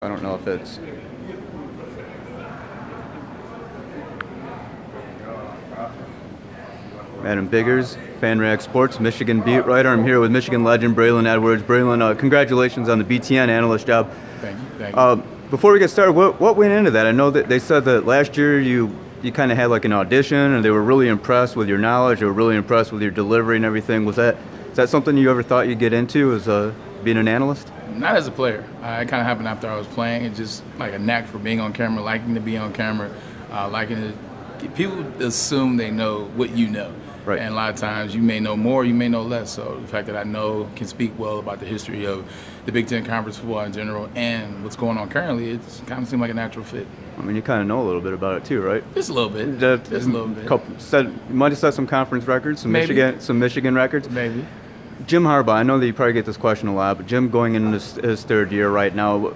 I don't know if it's... Adam Biggers, FanRag Sports Michigan beat writer. I'm here with Michigan legend Braylon Edwards. Braylon, congratulations on the BTN Analyst job. Thank you. Thank you. Before we get started, what went into that? I know that they said that last year you kind of had like an audition, and they were really impressed with your knowledge. They were really impressed with your delivery and everything. Is that something you ever thought you'd get into, as being an analyst? Not as a player. It kind of happened after I was playing. It's just like a knack for being on camera, liking to be on camera, liking to. People assume they know what you know. Right. And a lot of times you may know more, you may know less. So the fact that I can speak well about the history of the Big Ten Conference football in general and what's going on currently, it kind of seemed like a natural fit. I mean, you kind of know a little bit about it too, right? Just a little bit. Just a little bit. You might have set some conference records, some Michigan records. Maybe. Jim Harbaugh, I know that you probably get this question a lot, but Jim going into his third year right now,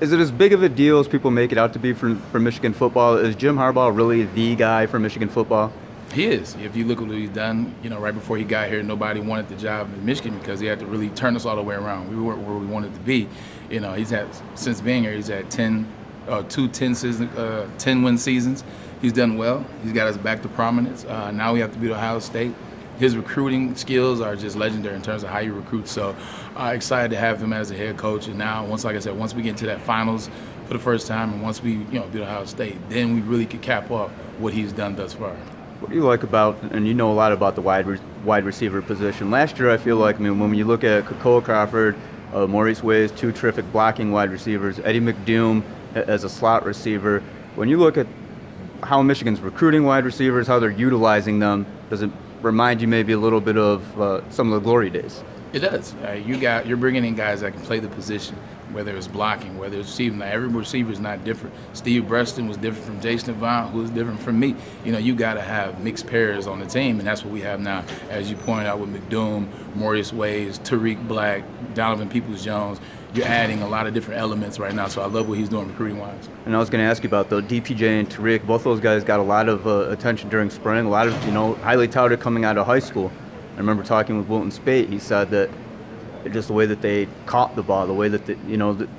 is it as big of a deal as people make it out to be for Michigan football? Is Jim Harbaugh really the guy for Michigan football? He is. If you look at what he's done, right before he got here, nobody wanted the job in Michigan because he had to really turn us all the way around. We weren't where we wanted to be. He's had, since being here, he's had 10 win seasons. He's done well. He's got us back to prominence. Now we have to beat Ohio State. His recruiting skills are just legendary in terms of how you recruit. So excited to have him as a head coach. And now, once we get into that finals for the first time, and once we beat Ohio State, then we really could cap off what he's done thus far. What do you like about, and you know a lot about the wide receiver position. Last year, I feel like, when you look at Cole Crawford, Maurice Ways, two terrific blocking wide receivers, Eddie McDoom as a slot receiver. When you look at how Michigan's recruiting wide receivers, how they're utilizing them, does it remind you maybe a little bit of some of the glory days? It does. You're bringing in guys that can play the position, whether it's blocking, whether it's receiving. Now, every receiver is not different. Steve Breaston was different from Jason Avant, who was different from me. You got to have mixed pairs on the team, and that's what we have now. As you pointed out with McDoom, Maurice Ways, Tariq Black, Donovan Peoples-Jones, you're adding a lot of different elements right now, so I love what he's doing recruiting-wise. And I was going to ask you about the DPJ and Tariq. Both those guys got a lot of attention during spring, a lot of, highly touted coming out of high school. I remember talking with Wilton Spate. He said that just the way that they caught the ball, the way that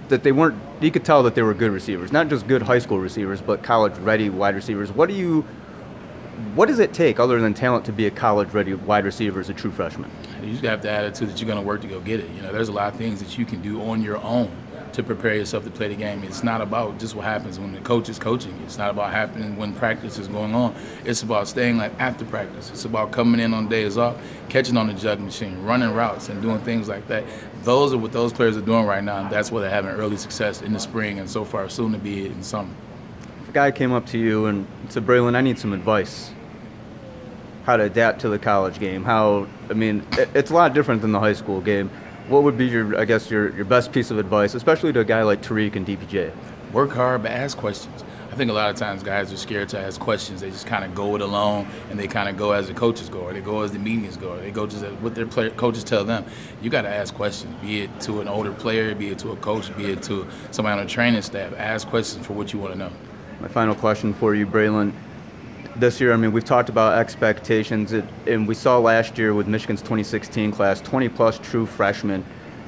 that they weren't, you could tell that they were good receivers, not just good high school receivers, but college-ready wide receivers. What does it take other than talent to be a college-ready wide receiver as a true freshman? You just have the attitude that you're going to work to go get it. There's a lot of things that you can do on your own to prepare yourself to play the game. It's not about just what happens when the coach is coaching. It's not about happening when practice is going on. It's about staying after practice. It's about coming in on days off, catching on the jug machine, running routes, and doing things like that. Those are what those players are doing right now, and that's why they're having early success in the spring and so far soon to be in summer. If a guy came up to you and said, Braylon, I need some advice, how to adapt to the college game, it's a lot different than the high school game. What would be your best piece of advice, especially to a guy like Tariq and DPJ? Work hard, but ask questions. I think a lot of times guys are scared to ask questions. They just kind of go it alone, and they kind of go as the coaches go, or they go as the meetings go, or they go just what their coaches tell them. You got to ask questions, be it to an older player, be it to a coach, be it to somebody on the training staff. Ask questions for what you want to know. My final question for you, Braylon. This year, we've talked about expectations, and we saw last year with Michigan's 2016 class, 20-plus true freshmen.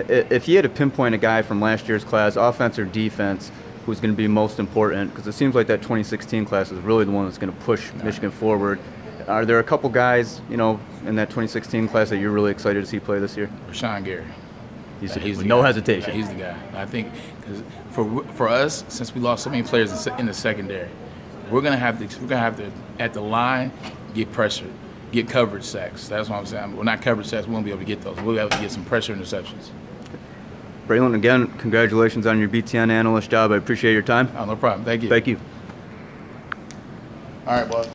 If you had to pinpoint a guy from last year's class, offense or defense, who's going to be most important, because it seems like that 2016 class is really the one that's going to push Michigan forward. Are there a couple guys, in that 2016 class that you're really excited to see play this year? Rashawn Gary. He's no hesitation. He's the guy. I think because for us, since we lost so many players in the secondary, we're gonna have to at the line get pressure, get coverage sacks. That's what I'm saying. We're not coverage sacks. We won't be able to get those. We'll be able to get some pressure interceptions. Braylon, again, congratulations on your BTN analyst job. I appreciate your time. Oh, no problem. Thank you. Thank you. All right, boss.